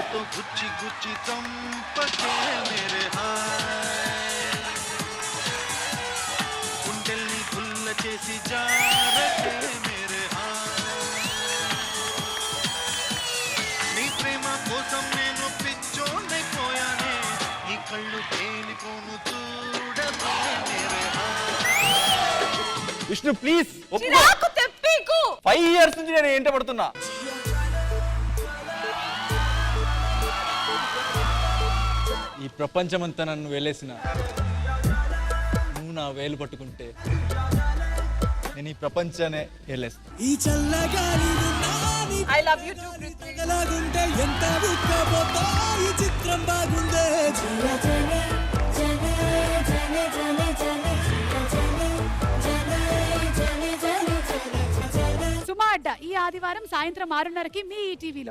కళ్ళతో గుచ్చి గుచ్చి చంపకే మేరే హాయ్ గుండెల్ని గుల్ల చేసి జారకే మేరే హాయ్ నీ ప్రేమ కోసం నేను పిచ్చోనైపోయానే నీ కళ్ళు తేలిపోను చూడకే మేరే హాయ్ విష్ణు ప్లీజ్ చిరాకు తెప్పీకు 5 years నుంచి నేను ఏంట పడుతున్నా. ఈ ప్రపంచమంతా నన్ను వేలేసిన నువ్వు నా వేలు పట్టుకుంటే నేను ఈ ప్రపంచాన్ని వేలేస్తా. ఈ చల్లగాలి ఐ లవ్ యు టు తగలాగుంటే ఎంత ఉక్కబోతో ఈ చిత్రం బాగుందే. సుమా అడ్డ ఈ ఆదివారం సాయంత్రం 6:30కి మీ ఈటీవీలో.